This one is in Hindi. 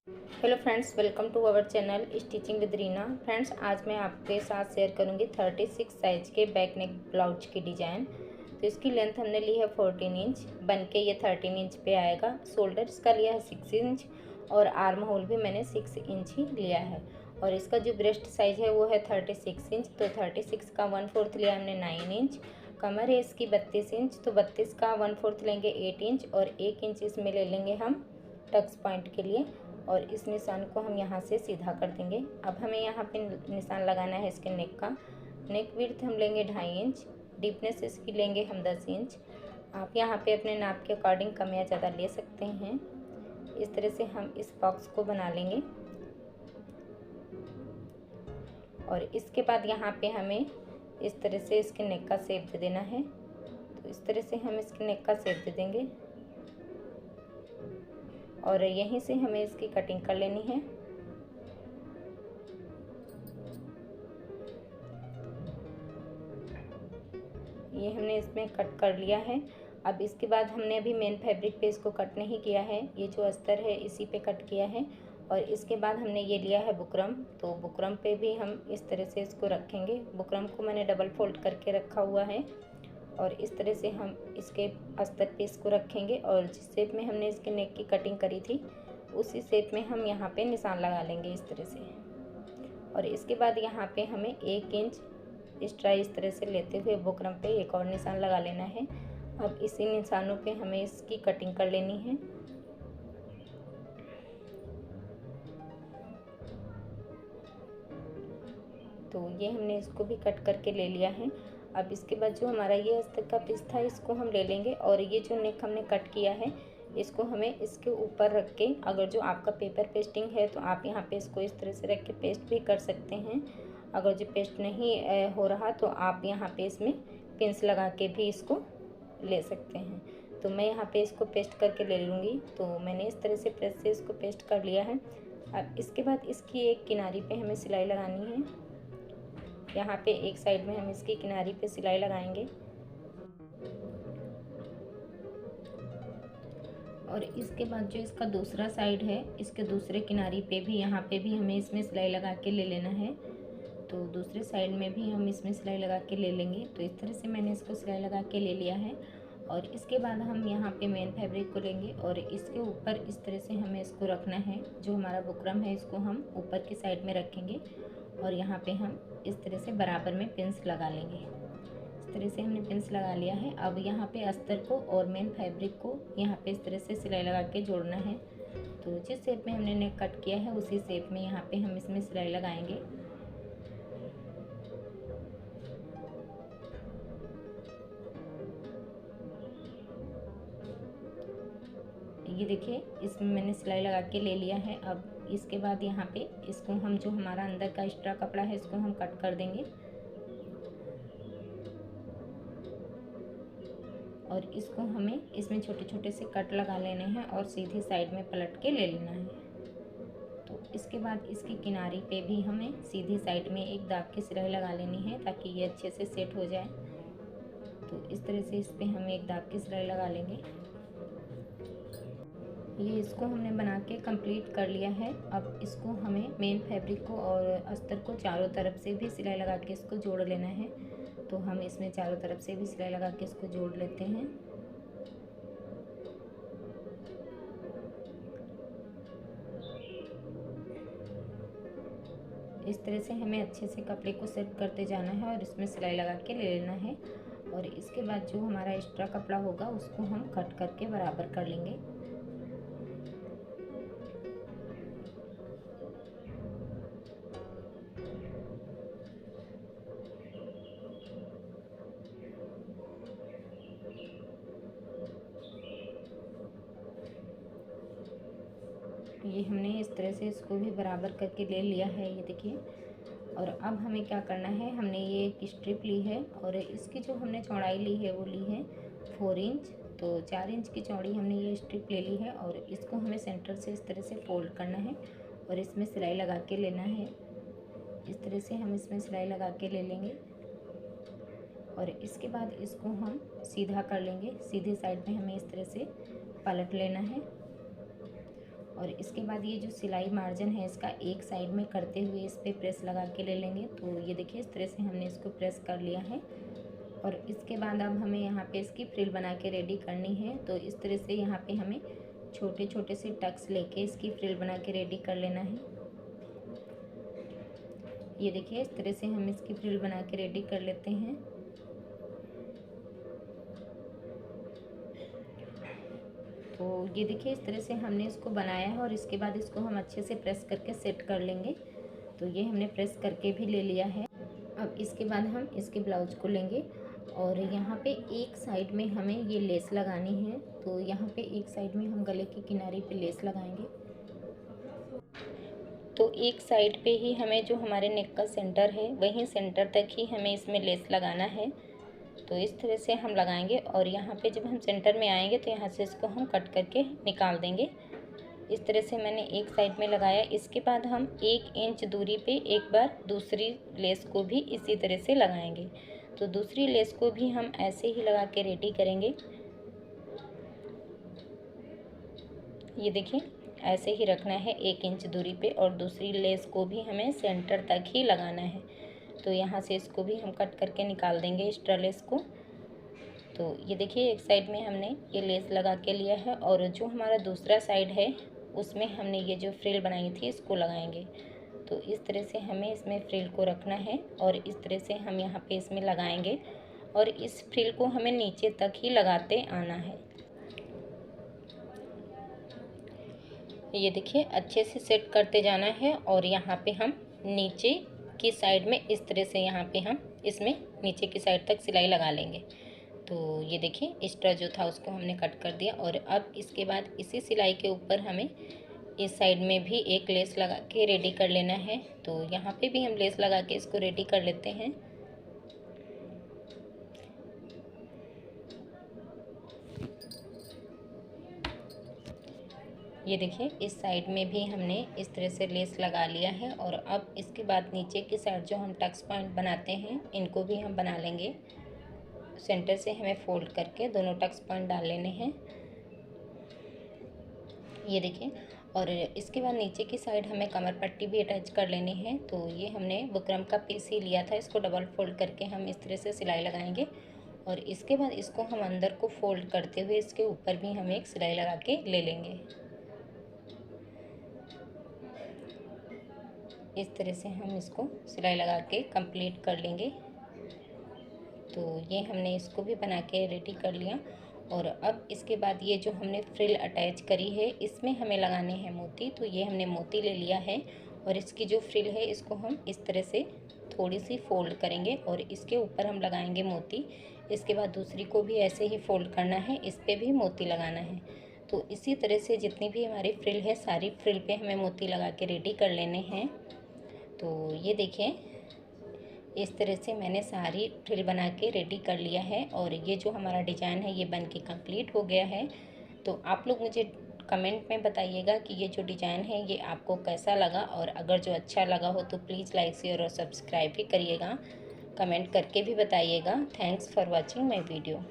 Hello friends, welcome to our channel stitching with Reena. Friends, आज मैं आपके साथ शेयर करूंगी 36 साइज के बैक नेक ब्लाउज की डिज़ाइन। तो इसकी लेंथ हमने ली है 14 इंच, बन के ये 13 इंच पे आएगा। शोल्डर इसका लिया है 6 इंच और आर्म होल भी मैंने 6 इंच ही लिया है। और इसका जो ब्रेस्ट साइज़ है वो है 36 इंच, तो 36 का 1/4 लिया हमने 9 इंच। कमर है इसकी 32 इंच, तो 32 का 1/4 लेंगे 8 इंच और 1 इंच इसमें ले लेंगे हम टक्स पॉइंट के लिए। और इस निशान को हम यहाँ से सीधा कर देंगे। अब हमें यहाँ पे निशान लगाना है इसके नेक का। नेक विड्थ हम लेंगे 2.5 इंच, डीपनेस इसकी लेंगे हम 10 इंच। आप यहाँ पे अपने नाप के अकॉर्डिंग कम या ज़्यादा ले सकते हैं। इस तरह से हम इस बॉक्स को बना लेंगे और इसके बाद यहाँ पे हमें इस तरह से इसके नेक का शेप दे देना है। तो इस तरह से हम इसके नेक का शेप दे देंगे और यहीं से हमें इसकी कटिंग कर लेनी है। ये हमने इसमें कट कर लिया है। अब इसके बाद हमने अभी मेन फैब्रिक पे इसको कट नहीं किया है, ये जो अस्तर है इसी पे कट किया है। और इसके बाद हमने ये लिया है बुकरम, तो बुकरम पे भी हम इस तरह से इसको रखेंगे। बुकरम को मैंने डबल फोल्ड करके रखा हुआ है और इस तरह से हम इसके अस्तर पे इसको रखेंगे और जिस शेप में हमने इसके नेक की कटिंग करी थी उसी शेप में हम यहाँ पे निशान लगा लेंगे इस तरह से। और इसके बाद यहाँ पे हमें 1 इंच एक्स्ट्रा इस तरह से लेते हुए बुकरम पे एक और निशान लगा लेना है। अब इसी निशानों पे हमें इसकी कटिंग कर लेनी है। तो ये हमने इसको भी कट करके ले लिया है। अब इसके बाद जो हमारा ये अस्तर का पीस था इसको हम ले लेंगे और ये जो नेक हमने कट किया है इसको हमें इसके ऊपर रख के, अगर जो आपका पेपर पेस्टिंग है तो आप यहाँ पे इसको इस तरह से रख के पेस्ट भी कर सकते हैं। अगर जो पेस्ट नहीं हो रहा तो आप यहाँ पे इसमें पिंस लगा के भी इसको ले सकते हैं। तो मैं यहाँ पे इसको पेस्ट करके ले लूँगी। तो मैंने इस तरह से प्रेस से इसको पेस्ट कर लिया है। अब इसके बाद इसकी एक किनारी पे हमें सिलाई लगानी है। यहाँ पे एक साइड में हम इसकी किनारी पे सिलाई लगाएंगे और इसके बाद जो इसका दूसरा साइड है इसके दूसरे किनारी पे भी, यहाँ पे भी हमें इसमें सिलाई लगा के ले लेना है। तो दूसरे साइड में भी हम इसमें सिलाई लगा के ले लेंगे। तो इस तरह से मैंने इसको सिलाई लगा के ले लिया है। और इसके बाद हम यहाँ पे मेन फैब्रिक को लेंगे और इसके ऊपर इस तरह से हमें इसको रखना है। जो हमारा बुकरम है इसको हम ऊपर की साइड में रखेंगे और यहाँ पे हम इस तरह से बराबर में पिंस लगा लेंगे। इस तरह से हमने पिंस लगा लिया है। अब यहाँ पे अस्तर को और मेन फैब्रिक को यहाँ पे इस तरह से सिलाई लगा के जोड़ना है। तो जिस शेप में हमने नेक कट किया है उसी शेप में यहाँ पे हम इसमें सिलाई लगाएंगे। ये देखिए, इसमें मैंने सिलाई लगा के ले लिया है। अब इसके बाद यहाँ पे इसको हम, जो हमारा अंदर का एक्स्ट्रा कपड़ा है इसको हम कट कर देंगे और इसको हमें इसमें छोटे छोटे से कट लगा लेने हैं और सीधी साइड में पलट के ले लेना है। तो इसके बाद इसकी किनारी पे भी हमें सीधी साइड में एक दाग की सिलाई लगा लेनी है ताकि ये अच्छे से सेट हो जाए। तो इस तरह से इस पर हम एक दाग की सिलाई लगा लेंगे। ये इसको हमने बना के कंप्लीट कर लिया है। अब इसको हमें मेन फैब्रिक को और अस्तर को चारों तरफ से भी सिलाई लगा के इसको जोड़ लेना है। तो हम इसमें चारों तरफ से भी सिलाई लगा के इसको जोड़ लेते हैं। इस तरह से हमें अच्छे से कपड़े को सेट करते जाना है और इसमें सिलाई लगा के ले लेना है। और इसके बाद जो हमारा एक्स्ट्रा कपड़ा होगा उसको हम कट करके बराबर कर लेंगे। ये हमने इस तरह से इसको भी बराबर करके ले लिया है, ये देखिए। और अब हमें क्या करना है, हमने ये एक स्ट्रिप ली है और इसकी जो हमने चौड़ाई ली है वो ली है 4 इंच। तो 4 इंच की चौड़ी हमने ये स्ट्रिप ले ली है और इसको हमें सेंटर से इस तरह से फोल्ड करना है और इसमें सिलाई लगा के लेना है। इस तरह से हम इसमें सिलाई लगा के ले लेंगे और इसके बाद इसको हम सीधा कर लेंगे। सीधी साइड में हमें इस तरह से पलट लेना है और इसके बाद ये जो सिलाई मार्जिन है इसका एक साइड में करते हुए इस पर प्रेस लगा के ले लेंगे। तो ये देखिए इस तरह से हमने इसको प्रेस कर लिया है। और इसके बाद अब हमें यहाँ पे इसकी फ्रिल बना के रेडी करनी है। तो इस तरह से यहाँ पे हमें छोटे छोटे से टक्स लेके इसकी फ्रिल बना के रेडी कर लेना है। ये देखिए इस तरह से हम इसकी फ्रिल बना के रेडी कर लेते हैं। तो ये देखिए इस तरह से हमने इसको बनाया है और इसके बाद इसको हम अच्छे से प्रेस करके सेट कर लेंगे। तो ये हमने प्रेस करके भी ले लिया है। अब इसके बाद हम इसके ब्लाउज को लेंगे और यहाँ पे एक साइड में हमें ये लेस लगानी है। तो यहाँ पे एक साइड में हम गले की किनारे पे लेस लगाएंगे। तो एक साइड पे ही हमें जो हमारे नेक का सेंटर है वहीं सेंटर तक ही हमें इसमें लेस लगाना है। तो इस तरह से हम लगाएंगे और यहाँ पे जब हम सेंटर में आएंगे तो यहाँ से इसको हम कट करके निकाल देंगे। इस तरह से मैंने एक साइड में लगाया। इसके बाद हम 1 इंच दूरी पे एक बार दूसरी लेस को भी इसी तरह से लगाएंगे। तो दूसरी लेस को भी हम ऐसे ही लगा के रेडी करेंगे। ये देखिए ऐसे ही रखना है 1 इंच दूरी पे और दूसरी लेस को भी हमें सेंटर तक ही लगाना है। तो यहाँ से इसको भी हम कट करके निकाल देंगे एक्स्ट्रा लेस को। तो ये देखिए एक साइड में हमने ये लेस लगा के लिया है और जो हमारा दूसरा साइड है उसमें हमने ये जो फ्रिल बनाई थी इसको लगाएंगे। तो इस तरह से हमें इसमें फ्रिल को रखना है और इस तरह से हम यहाँ पे इसमें लगाएंगे और इस फ्रिल को हमें नीचे तक ही लगाते आना है। ये देखिए अच्छे से सेट करते जाना है और यहाँ पे हम नीचे की साइड में इस तरह से यहाँ पे हम इसमें नीचे की साइड तक सिलाई लगा लेंगे। तो ये देखिए एक्स्ट्रा जो था उसको हमने कट कर दिया और अब इसके बाद इसी सिलाई के ऊपर हमें इस साइड में भी एक लेस लगा के रेडी कर लेना है। तो यहाँ पे भी हम लेस लगा के इसको रेडी कर लेते हैं। ये देखिए इस साइड में भी हमने इस तरह से लेस लगा लिया है और अब इसके बाद नीचे की साइड जो हम टक्स पॉइंट बनाते हैं इनको भी हम बना लेंगे। सेंटर से हमें फोल्ड करके दोनों टक्स पॉइंट डाल लेने हैं। ये देखिए और इसके बाद नीचे की साइड हमें कमर पट्टी भी अटैच कर लेनी है। तो ये हमने बुकरम का पीस ही लिया था, इसको डबल फोल्ड करके हम इस तरह से सिलाई लगाएंगे और इसके बाद इसको हम अंदर को फोल्ड करते हुए इसके ऊपर भी हम एक सिलाई लगा के ले लेंगे। इस तरह से हम इसको सिलाई लगा के कंप्लीट कर लेंगे। तो ये हमने इसको भी बना के रेडी कर लिया और अब इसके बाद ये जो हमने फ्रिल अटैच करी है इसमें हमें लगाने हैं मोती। तो ये हमने मोती ले लिया है और इसकी जो फ्रिल है इसको हम इस तरह से थोड़ी सी फोल्ड करेंगे और इसके ऊपर हम लगाएंगे मोती। इसके बाद दूसरी को भी ऐसे ही फोल्ड करना है, इस पर भी मोती लगाना है। तो इसी तरह से जितनी भी हमारी फ्रिल है सारी फ्रिल पे हमें मोती लगा के रेडी कर लेने हैं। तो ये देखिए इस तरह से मैंने सारी फ्रिल बना के रेडी कर लिया है और ये जो हमारा डिज़ाइन है ये बन के कंप्लीट हो गया है। तो आप लोग मुझे कमेंट में बताइएगा कि ये जो डिज़ाइन है ये आपको कैसा लगा और अगर जो अच्छा लगा हो तो प्लीज़ लाइक शेयर और सब्सक्राइब भी करिएगा। कमेंट करके भी बताइएगा। Thanks for watching my video.